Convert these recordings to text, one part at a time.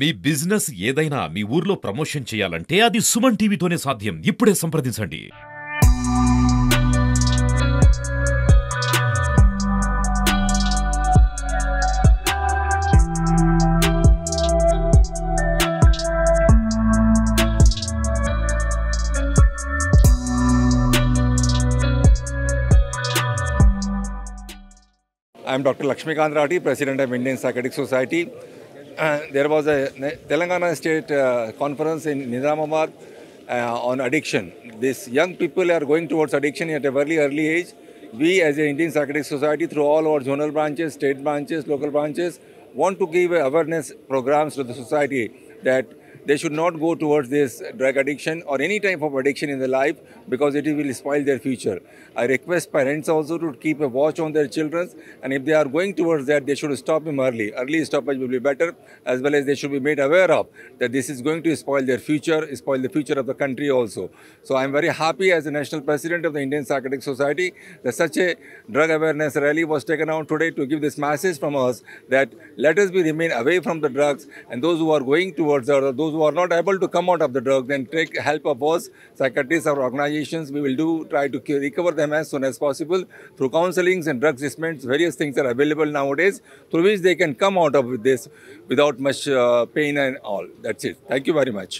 మీ business ఏదైనా మీ ఊర్లో promotion చేయాలంటే అది సుమన్ టీవీతోనే సాధ్యం. ఇప్పుడే సంప్రదించండి. I am Dr. Lakshmikant Rathi, President of Indian Psychiatric Society. There was a Telangana State conference in Nizamabad on addiction. These young people are going towards addiction at a very early age. We as an Indian Psychiatric Society, through all our zonal branches, state branches, local branches, want to give awareness programs to the society that they should not go towards this drug addiction or any type of addiction in their life because it will spoil their future. I request parents also to keep a watch on their children, and if they are going towards that, they should stop him early. Early stoppage will be better, as well as they should be made aware of that this is going to spoil their future, spoil the future of the country also. So I am very happy as the National President of the Indian Psychiatric Society that such a drug awareness rally was taken out today to give this message from us that let us remain away from the drugs, and those who are going towards or those who are not able to come out of the drug, then take help of us, psychiatrists or organizations. We will try to recover them as soon as possible through counselings and drug assessments. Various things are available nowadays through which they can come out of this without much pain and all. That's it. Thank you very much.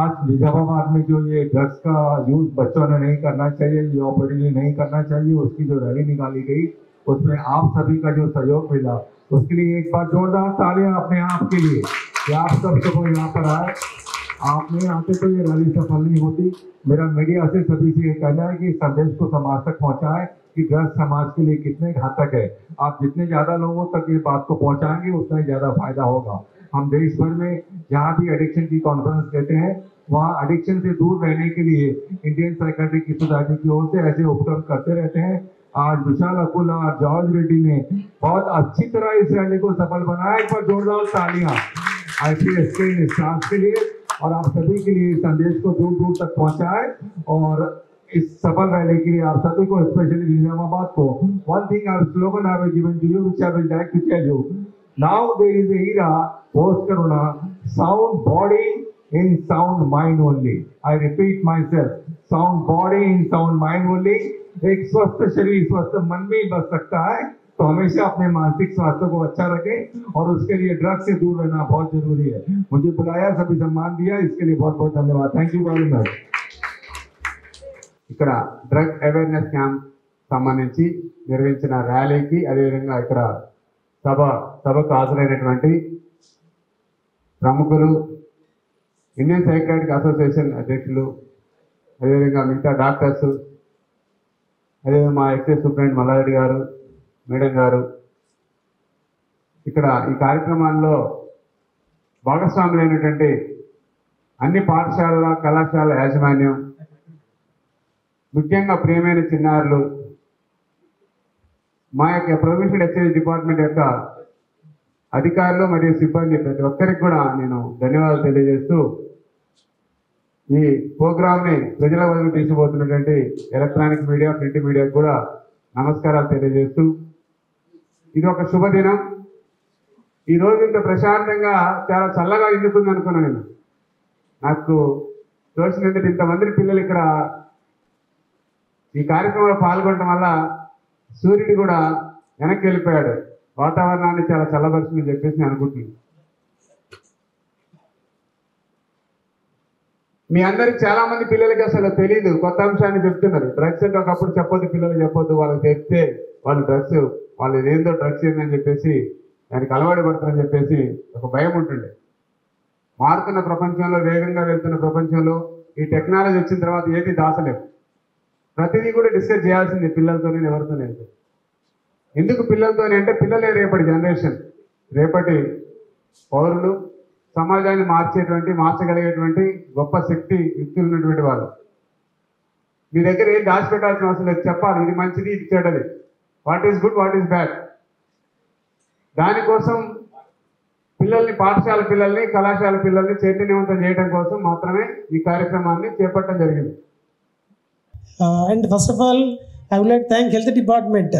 आज निजामाबाद में जो ये drugs का use बच्चों ने नहीं करना चाहिए, ये ओपनली नहीं करना चाहिए, उसकी जो रैली निकाली गई उसमें आप सभी का जो सहयोग मिला उसके लिए एक बार जोरदार तालियां अपने आप के लिए कि आप सब को यहाँ पर आए। आप नहीं आते तो ये रैली सफल नहीं होती। मेरा मीडिया से सभी से ये कहना है कि इस संदेश को समाज तक पहुँचाएं कि ड्रग्स समाज के लिए कितने घातक है। आप जितने ज़्यादा लोगों तक ये बात को पहुँचाएंगे उतना ही ज़्यादा फायदा होगा। हम देश भर में जहाँ भी एडिक्शन की कॉन्फ्रेंस देते हैं वहाँ एडिक्शन से दूर रहने के लिए इंडियन साइकियाट्रिक सोसाइटी की ओर से ऐसे उपक्रम करते रहते हैं। आज विशाल अकुला और जॉर्ज रेड्डी ने बहुत अच्छी तरह इस रैली को सफल बनाया। एक बार जोरदार तालियां IPS के स्टाफ के लिए और आप सभी के लिए संदेश को दूर दूर तक पहुंचाए और इस सफल रैली के लिए आप सभी को स्पेशली निजामाबाद को one thing our slogan I have given to you which I will like to tell you. Now there is a era post corona, sound body in sound mind only. I repeat myself, sound body in sound mind only. एक स्वस्थ शरीर स्वस्थ मन में ही बच सकता है, तो हमेशा अपने मानसिक स्वास्थ्य को अच्छा रखें और उसके लिए ड्रग से दूर रहना बहुत जरूरी है। मुझे बुलाया, सभी सम्मान दिया, इसके लिए बहुत बहुत धन्यवाद। Thank you very much. ఇక్కడ డ్రగ్ అవేర్నెస్ క్యాంప్ సంబంధించి నిర్వహించిన ర్యాలీకి అదేవిధంగా ఇక్కడ సభకు హాజరైనటువంటి ప్రముఖులు, ఇండియన్ సైకియాట్రిక్ అసోసియేషన్ అధ్యక్షులు, అదేవిధంగా మిగతా డాక్టర్స్, అదేవిధంగా మా ఎక్సైజ్ సూపరింటెండెంట్ మల్లారెడ్డి గారు, మేడం గారు, ఇక్కడ ఈ కార్యక్రమాల్లో భాగస్వాములైనటువంటి అన్ని పాఠశాలల కళాశాల యాజమాన్యం, ముఖ్యంగా ప్రియమైన చిన్నారులు, మా యొక్క ప్రొవిన్షియల్ ఎక్సైజ్ డిపార్ట్మెంట్ యొక్క అధికారులు మరియు సిబ్బంది ప్రతి ఒక్కరికి కూడా నేను ధన్యవాదాలు తెలియజేస్తూ ఈ ప్రోగ్రామ్ని ప్రజల వద్దకు తీసుకుపోతున్నటువంటి ఎలక్ట్రానిక్ మీడియా, ప్రింట్ మీడియాకు కూడా నమస్కారాలు తెలియజేస్తూ ఇది ఒక శుభదినం. ఈరోజు ఇంత ప్రశాంతంగా చాలా చల్లగా ఎందుకుంది అనుకున్నాను నేను. నాకు తోచినందుకు ఇంతమంది పిల్లలు ఇక్కడ ఈ కార్యక్రమంలో పాల్గొనడం వల్ల సూర్యుడు కూడా వెనక్కి వెళ్ళిపోయాడు, వాతావరణాన్ని చాలా చల్లబరుస్తుందని చెప్పేసి నేను అనుకుంటున్నాను. మీ అందరికి చాలా మంది పిల్లలకి అసలు తెలియదు, కొత్త అంశాన్ని చెప్తున్నారు. డ్రగ్స్ అంటే ఒకప్పుడు చెప్పొద్దు, పిల్లలు చెప్పొద్దు, వాళ్ళకి చెప్తే వాళ్ళు డ్రగ్స్ వాళ్ళు ఏదో డ్రగ్స్ ఏందని చెప్పేసి దానికి అలవాటు పడతారని చెప్పేసి ఒక భయం ఉంటుండే. మారుతున్న ప్రపంచంలో, వేగంగా వెళ్తున్న ప్రపంచంలో ఈ టెక్నాలజీ వచ్చిన తర్వాత ఏది దాచలేము, ప్రతిదీ కూడా డిస్కస్ చేయాల్సింది పిల్లలతోనే, ఎవరితోనే. ఎందుకు పిల్లలతోనే అంటే పిల్లలే రేపటి జనరేషన్, రేపటి పౌరులు, సమాజాన్ని మార్చగలిగేటువంటి గొప్ప శక్తి యుక్తులు ఉన్నటువంటి వాళ్ళు. మీ దగ్గర ఏం దాచిపెట్టాల్సిన అవసరం లేదు, చెప్పాలి ఇది మంచిది ఇది చెడ్డది, what is good what is bad. దానికోసం పిల్లల్ని, పాఠశాల పిల్లల్ని, కళాశాల పిల్లల్ని చైతన్యవంతం చేయడం కోసం మాత్రమే ఈ కార్యక్రమాన్ని చేపట్టడం జరిగింది. And first of all, I would like to thank Health Department,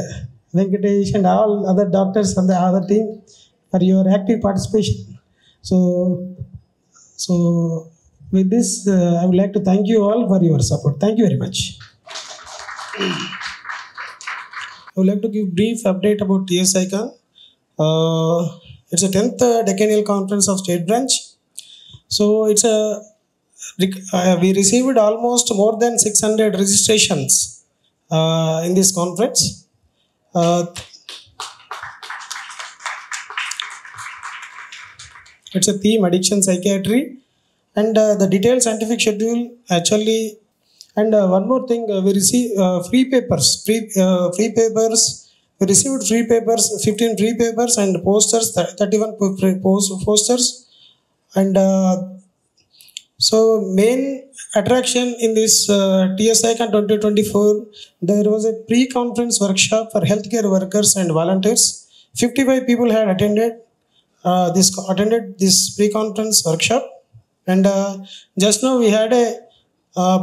Venkatesh and all other doctors and the other team for your active participation. So with this, I would like to thank you all for your support. Thank you very much. I would like to give brief update about TS Icon. It's a 10th decennial conference of State Branch. So it's we received almost more than 600 registrations in this conference. It's a theme addiction psychiatry, and the detailed scientific schedule actually. And one more thing, we receive free papers. Free papers. We received free papers, 15 free papers, and posters, 31 posters. And so main attraction in this TS Icon 2024, there was a pre-conference workshop for healthcare workers and volunteers. 55 people had attended this pre-conference workshop. And just now we had a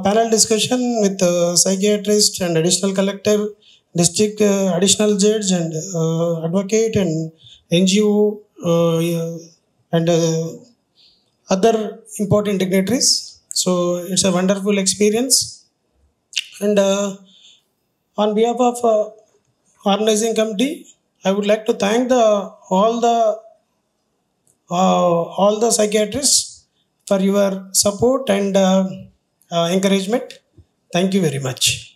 panel discussion with psychiatrist and additional collector, district additional judge and advocate and NGO and other important dignitaries. So it's a wonderful experience. And on behalf of organizing committee, I would like to thank all the psychiatrists for your support and encouragement. Thank you very much.